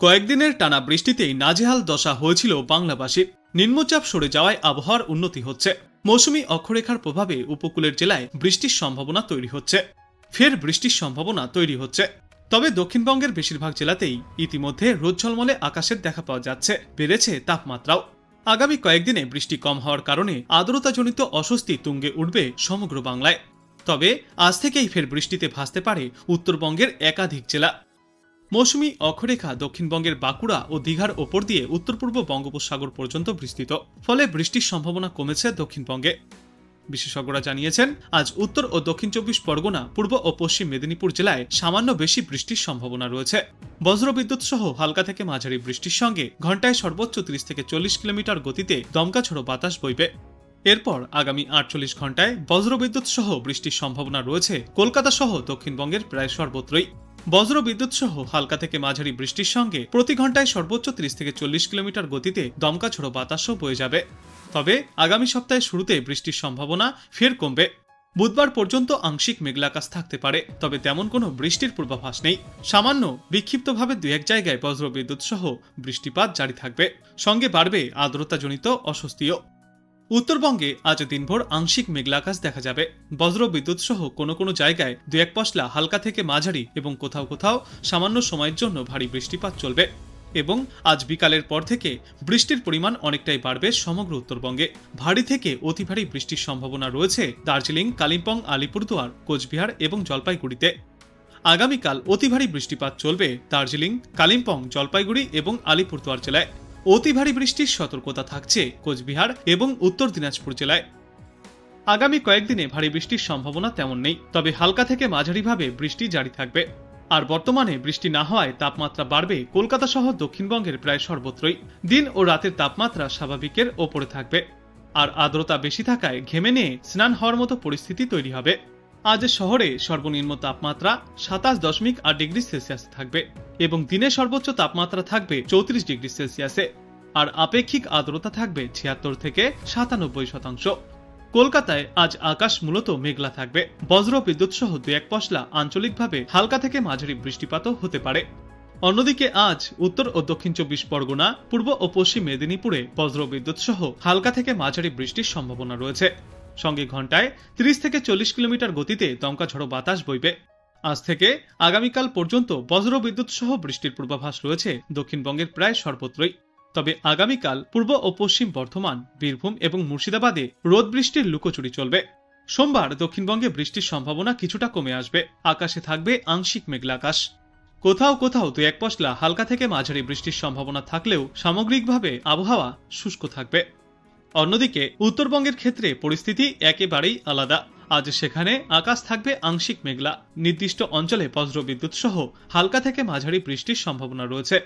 কয়েকদিনের টানা বৃষ্টিতেই নাজেহাল দশা হয়েছিল বাংলাবাসীর। নিম্নচাপ সরে যাওয়ায় আবহাওয়ার উন্নতি হচ্ছে। মৌসুমী অক্ষরেখার প্রভাবে উপকূলের জেলায় বৃষ্টির সম্ভাবনা তৈরি হচ্ছে। ফের বৃষ্টির সম্ভাবনা তৈরি হচ্ছে। তবে দক্ষিণবঙ্গের বেশিরভাগ জেলাতেই ইতিমধ্যে রোদ ঝলমলে আকাশের দেখা পাওয়া যাচ্ছে। বেড়েছে তাপমাত্রাও। আগামী কয়েকদিনে বৃষ্টি কম হওয়ার কারণে আর্দ্রতাজনিত অস্বস্তি তুঙ্গে উঠবে সমগ্র বাংলায়। তবে আজ থেকেই ফের বৃষ্টিতে ভাসতে পারে উত্তরবঙ্গের একাধিক জেলা। মৌসুমী অক্ষরেখা দক্ষিণবঙ্গের বাঁকুড়া ও দীঘার ওপর দিয়ে উত্তর পূর্ব বঙ্গোপসাগর পর্যন্ত বিস্তৃত। ফলে বৃষ্টির সম্ভাবনা কমেছে দক্ষিণবঙ্গে। বিশেষজ্ঞরা জানিয়েছেন, আজ উত্তর ও দক্ষিণ 24 পরগনা, পূর্ব ও পশ্চিম মেদিনীপুর জেলায় সামান্য বেশি বৃষ্টির সম্ভাবনা রয়েছে। বজ্রবিদ্যুৎ সহ হালকা থেকে মাঝারি বৃষ্টির সঙ্গে ঘন্টায় সর্বোচ্চ 30 থেকে 40 কিলোমিটার গতিতে দমকা ঝোড়ো বাতাস বইবে। এরপর আগামী 48 ঘন্টায় বজ্রবিদ্যুৎ সহ বৃষ্টির সম্ভাবনা রয়েছে কলকাতা সহ দক্ষিণবঙ্গের প্রায় সর্বত্রই। বজ্রবিদ্যুৎ সহ হালকা থেকে মাঝারি বৃষ্টির সঙ্গে প্রতি ঘন্টায় সর্বোচ্চ 30 থেকে 40 কিলোমিটার গতিতে দমকা ঝোড়ো বাতাসও বয়ে যাবে। তবে আগামী সপ্তাহের শুরুতে বৃষ্টির সম্ভাবনা ফের কমবে। বুধবার পর্যন্ত আংশিক মেঘলা আকাশ থাকতে পারে, তবে তেমন কোনো বৃষ্টির পূর্বাভাস নেই। সামান্য বিক্ষিপ্তভাবে দু এক জায়গায় বজ্রবিদ্যুৎ সহ বৃষ্টিপাত জারি থাকবে। সঙ্গে বাড়বে আর্দ্রতাজনিত অস্বস্তিও। উত্তরবঙ্গে আজ দিনভর আংশিক মেঘলা আকাশ দেখা যাবে। বজ্রবিদ্যুৎ সহ কোনো কোনো জায়গায় দু এক পশলা হালকা থেকে মাঝারি এবং কোথাও কোথাও সামান্য সময়ের জন্য ভারী বৃষ্টিপাত চলবে। এবং আজ বিকালের পর থেকে বৃষ্টির পরিমাণ অনেকটাই বাড়বে সমগ্র উত্তরবঙ্গে। ভারী থেকে অতি ভারী বৃষ্টির সম্ভাবনা রয়েছে দার্জিলিং, কালিম্পং, আলিপুরদুয়ার, কোচবিহার এবং জলপাইগুড়িতে। আগামীকাল অতি ভারী বৃষ্টিপাত চলবে দার্জিলিং, কালিম্পং, জলপাইগুড়ি এবং আলিপুরদুয়ার জেলায়। অতি ভারী বৃষ্টির সতর্কতা থাকছে কোচবিহার এবং উত্তর দিনাজপুর জেলায়। আগামী কয়েকদিনে ভারী বৃষ্টির সম্ভাবনা তেমন নেই, তবে হালকা থেকে মাঝারিভাবে বৃষ্টি জারি থাকবে। আর বর্তমানে বৃষ্টি না হওয়ায় তাপমাত্রা বাড়বে কলকাতা সহ দক্ষিণবঙ্গের প্রায় সর্বত্রই। দিন ও রাতের তাপমাত্রা স্বাভাবিকের ওপরে থাকবে। আর আর্দ্রতা বেশি থাকায় ঘেমে নিয়ে স্নান হওয়ার মতো পরিস্থিতি তৈরি হবে। আজ শহরে সর্বনিম্ন তাপমাত্রা 27.8 ডিগ্রি সেলসিয়াস থাকবে এবং দিনে সর্বোচ্চ তাপমাত্রা থাকবে 34 ডিগ্রি সেলসিয়াসে। আর আপেক্ষিক আর্দ্রতা থাকবে 76 থেকে 97%। কলকাতায় আজ আকাশ মূলত মেঘলা থাকবে। বজ্রবিদ্যুৎ সহ দু এক পশলা আঞ্চলিকভাবে হালকা থেকে মাঝারি বৃষ্টিপাতও হতে পারে। অন্যদিকে আজ উত্তর ও দক্ষিণ 24 পরগনা, পূর্ব ও পশ্চিম মেদিনীপুরে বজ্রবিদ্যুৎ সহ হালকা থেকে মাঝারি বৃষ্টির সম্ভাবনা রয়েছে। সঙ্গে ঘন্টায় 30 থেকে 40 কিলোমিটার গতিতে দমকা ঝোড়ো বাতাস বইবে। আজ থেকে আগামীকাল পর্যন্ত বজ্রবিদ্যুৎ সহ বৃষ্টির পূর্বাভাস রয়েছে দক্ষিণবঙ্গের প্রায় সর্বত্রই। তবে আগামীকাল পূর্ব ও পশ্চিম বর্ধমান, বীরভূম এবং মুর্শিদাবাদে রোদ বৃষ্টির লুকোচুরি চলবে। সোমবার দক্ষিণবঙ্গে বৃষ্টির সম্ভাবনা কিছুটা কমে আসবে। আকাশে থাকবে আংশিক মেঘলা আকাশ। কোথাও কোথাও দু এক পশলা হালকা থেকে মাঝারি বৃষ্টির সম্ভাবনা থাকলেও সামগ্রিকভাবে আবহাওয়া শুষ্ক থাকবে। অন্যদিকে উত্তরবঙ্গের ক্ষেত্রে পরিস্থিতি একেবারেই আলাদা। আজ সেখানে আকাশ থাকবে আংশিক মেঘলা। নির্দিষ্ট অঞ্চলে বজ্রবিদ্যুৎ সহ হালকা থেকে মাঝারি বৃষ্টির সম্ভাবনা রয়েছে।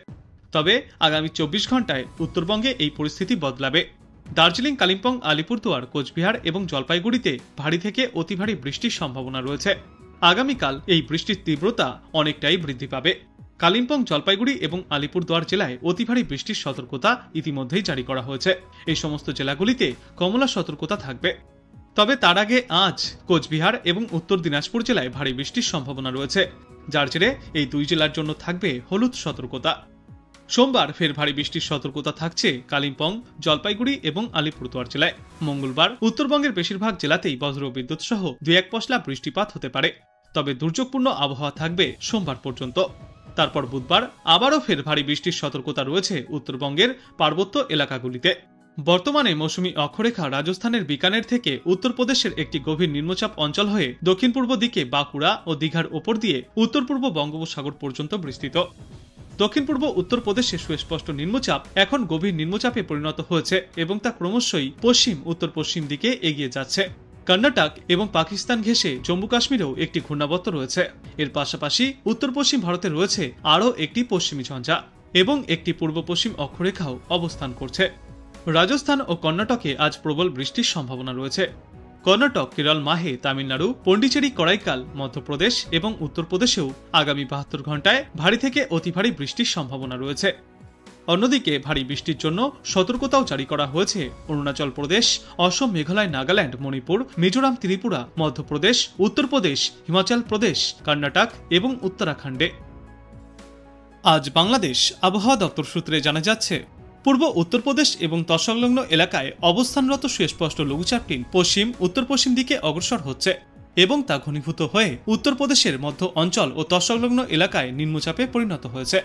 তবে আগামী 24 ঘন্টায় উত্তরবঙ্গে এই পরিস্থিতি বদলাবে। দার্জিলিং, কালিম্পং, আলিপুরদুয়ার, কোচবিহার এবং জলপাইগুড়িতে ভারী থেকে অতি ভারী বৃষ্টির সম্ভাবনা রয়েছে। আগামীকাল এই বৃষ্টির তীব্রতা অনেকটাই বৃদ্ধি পাবে। কালিম্পং, জলপাইগুড়ি এবং আলিপুরদুয়ার জেলায় অতি ভারী বৃষ্টির সতর্কতা ইতিমধ্যেই জারি করা হয়েছে। এই সমস্ত জেলাগুলিতে কমলা সতর্কতা থাকবে। তবে তার আগে আজ কোচবিহার এবং উত্তর দিনাজপুর জেলায় ভারী বৃষ্টির সম্ভাবনা রয়েছে, যার জেরে এই দুই জেলার জন্য থাকবে হলুদ সতর্কতা। সোমবার ফের ভারী বৃষ্টির সতর্কতা থাকছে কালিম্পং, জলপাইগুড়ি এবং আলিপুরদুয়ার জেলায়। মঙ্গলবার উত্তরবঙ্গের বেশিরভাগ জেলাতেই বজ্রবিদ্যুৎ সহ দু এক পশলা বৃষ্টিপাত হতে পারে। তবে দুর্যোগপূর্ণ আবহাওয়া থাকবে সোমবার পর্যন্ত। তারপর বুধবার আবারও ফের ভারী বৃষ্টির সতর্কতা রয়েছে উত্তরবঙ্গের পার্বত্য এলাকাগুলিতে। বর্তমানে মৌসুমী অক্ষরেখা রাজস্থানের বিকানের থেকে উত্তরপ্রদেশের একটি গভীর নিম্নচাপ অঞ্চল হয়ে দক্ষিণ পূর্ব দিকে বাঁকুড়া ও দীঘার ওপর দিয়ে উত্তর পূর্ব বঙ্গোপসাগর পর্যন্ত বিস্তৃত। দক্ষিণ পূর্ব উত্তরপ্রদেশে সুস্পষ্ট নিম্নচাপ এখন গভীর নিম্নচাপে পরিণত হয়েছে এবং তা ক্রমশই পশ্চিম উত্তর পশ্চিম দিকে এগিয়ে যাচ্ছে। কর্ণাটক এবং পাকিস্তান ঘেঁষে জম্মু কাশ্মীরেও একটি ঘূর্ণাবর্ত রয়েছে। এর পাশাপাশি উত্তর পশ্চিম ভারতে রয়েছে আরও একটি পশ্চিমী ঝঞ্ঝা এবং একটি পূর্ব পশ্চিম অক্ষরেখাও অবস্থান করছে। রাজস্থান ও কর্ণাটকে আজ প্রবল বৃষ্টির সম্ভাবনা রয়েছে। কর্ণাটক, কেরল, মাহে, তামিলনাড়ু, পন্ডিচেরি, করাইকাল, মধ্যপ্রদেশ এবং উত্তরপ্রদেশেও আগামী 72 ঘন্টায় ভারী থেকে অতি ভারী বৃষ্টির সম্ভাবনা রয়েছে। অন্যদিকে ভারী বৃষ্টির জন্য সতর্কতাও জারি করা হয়েছে অরুণাচল প্রদেশ, অসম, মেঘালয়, নাগাল্যান্ড, মণিপুর, মিজোরাম, ত্রিপুরা, মধ্যপ্রদেশ, উত্তরপ্রদেশ, হিমাচল প্রদেশ, কর্ণাটক এবং উত্তরাখণ্ডে। আজ বাংলাদেশ আবহাওয়া দপ্তর সূত্রে জানা যাচ্ছে, পূর্ব উত্তরপ্রদেশ এবং তৎসংলগ্ন এলাকায় অবস্থানরত সুস্পষ্ট লঘুচাপটি পশ্চিম উত্তর পশ্চিম দিকে অগ্রসর হচ্ছে এবং তা ঘনীভূত হয়ে উত্তরপ্রদেশের মধ্য অঞ্চল ও তৎসংলগ্ন এলাকায় নিম্নচাপে পরিণত হয়েছে।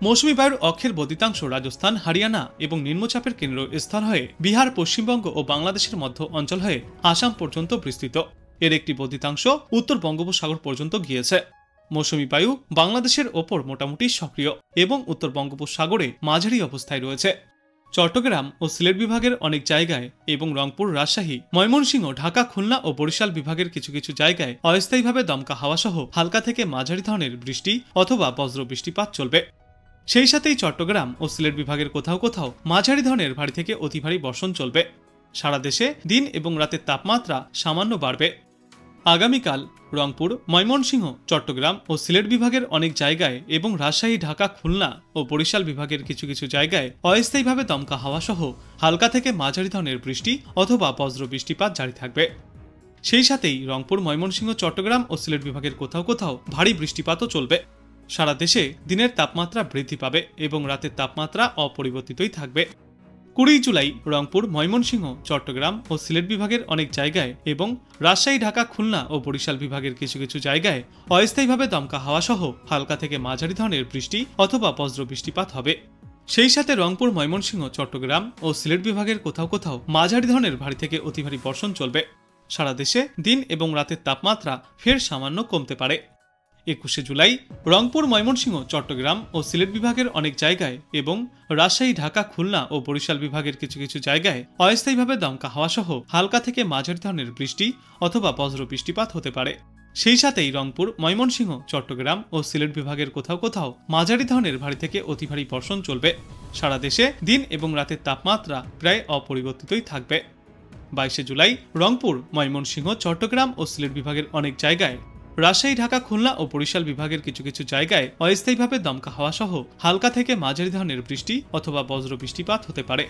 মৌসুমী বায়ুর অক্ষের বদ্ধিতাংশ রাজস্থান, হরিয়ানা এবং নিম্নচাপের কেন্দ্রস্থল হয়ে বিহার, পশ্চিমবঙ্গ ও বাংলাদেশের মধ্য অঞ্চল হয়ে আসাম পর্যন্ত বিস্তৃত। এর একটি বদ্ধিতাংশ উত্তর বঙ্গোপসাগর পর্যন্ত গিয়েছে। মৌসুমী বায়ু বাংলাদেশের ওপর মোটামুটি সক্রিয় এবং উত্তর বঙ্গোপসাগরে মাঝারি অবস্থায় রয়েছে। চট্টগ্রাম ও সিলেট বিভাগের অনেক জায়গায় এবং রংপুর, রাজশাহী, ময়মনসিংহ, ঢাকা, খুলনা ও বরিশাল বিভাগের কিছু কিছু জায়গায় অস্থায়ীভাবে দমকা হাওয়াসহ হালকা থেকে মাঝারি ধরনের বৃষ্টি অথবা বজ্র বৃষ্টিপাত চলবে। সেই সাথেই চট্টগ্রাম ও সিলেট বিভাগের কোথাও কোথাও মাঝারি ধরনের ভারী থেকে অতি ভারী বর্ষণ চলবে। সারা দেশে দিন এবং রাতের তাপমাত্রা সামান্য বাড়বে। আগামীকাল রংপুর, ময়মনসিংহ, চট্টগ্রাম ও সিলেট বিভাগের অনেক জায়গায় এবং রাজশাহী, ঢাকা, খুলনা ও বরিশাল বিভাগের কিছু কিছু জায়গায় অস্থায়ীভাবে দমকা হাওয়াসহ হালকা থেকে মাঝারি ধরনের বৃষ্টি অথবা বজ্র বৃষ্টিপাত জারি থাকবে। সেই সাথেই রংপুর, ময়মনসিংহ, চট্টগ্রাম ও সিলেট বিভাগের কোথাও কোথাও ভারী বৃষ্টিপাতও চলবে। সারা দেশে দিনের তাপমাত্রা বৃদ্ধি পাবে এবং রাতের তাপমাত্রা অপরিবর্তিতই থাকবে। 20 জুলাই রংপুর, ময়মনসিংহ, চট্টগ্রাম ও সিলেট বিভাগের অনেক জায়গায় এবং রাজশাহী, ঢাকা, খুলনা ও বরিশাল বিভাগের কিছু কিছু জায়গায় অস্থায়ীভাবে দমকা হাওয়াসহ হালকা থেকে মাঝারি ধরনের বৃষ্টি অথবা বজ্র বৃষ্টিপাত হবে। সেই সাথে রংপুর, ময়মনসিংহ, চট্টগ্রাম ও সিলেট বিভাগের কোথাও কোথাও মাঝারি ধরনের ভারী থেকে অতি ভারী বর্ষণ চলবে। সারা দেশে দিন এবং রাতের তাপমাত্রা ফের সামান্য কমতে পারে। 21 জুলাই রংপুর, ময়মনসিংহ, চট্টগ্রাম ও সিলেট বিভাগের অনেক জায়গায় এবং রাজশাহী, ঢাকা, খুলনা ও বরিশাল বিভাগের কিছু কিছু জায়গায় অস্থায়ীভাবে দমকা হাওয়াসহ হালকা থেকে মাঝারি ধরনের বৃষ্টি অথবা বজ্র বৃষ্টিপাত হতে পারে। সেই সাথেই রংপুর, ময়মনসিংহ, চট্টগ্রাম ও সিলেট বিভাগের কোথাও কোথাও মাঝারি ধরনের ভারী থেকে অতি ভারী বর্ষণ চলবে। সারা দেশে দিন এবং রাতের তাপমাত্রা প্রায় অপরিবর্তিতই থাকবে। 22 জুলাই রংপুর, ময়মনসিংহ, চট্টগ্রাম ও সিলেট বিভাগের অনেক জায়গায়, রাজশাহী, ঢাকা, খুলনা ও বরিশাল বিভাগের কিছু কিছু জায়গায় অস্থায়ীভাবে দমকা হাওয়াসহ হালকা থেকে মাঝারি ধরনের বৃষ্টি অথবা বজ্র বৃষ্টিপাত হতে পারে।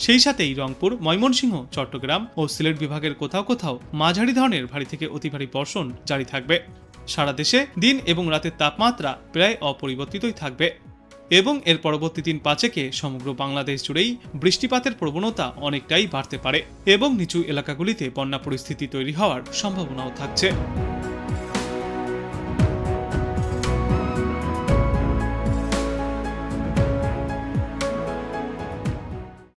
সেই সাথেই রংপুর, ময়মনসিংহ, চট্টগ্রাম ও সিলেট বিভাগের কোথাও কোথাও মাঝারি ধরনের ভারী থেকে অতি ভারী বর্ষণ জারি থাকবে। সারা দেশে দিন এবং রাতের তাপমাত্রা প্রায় অপরিবর্তিতই থাকবে এবং এর পরবর্তী দিন 5 সমগ্র বাংলাদেশ জুড়েই বৃষ্টিপাতের প্রবণতা অনেকটাই বাড়তে পারে এবং নিচু এলাকাগুলিতে বন্যা পরিস্থিতি তৈরি হওয়ার সম্ভাবনাও থাকছে।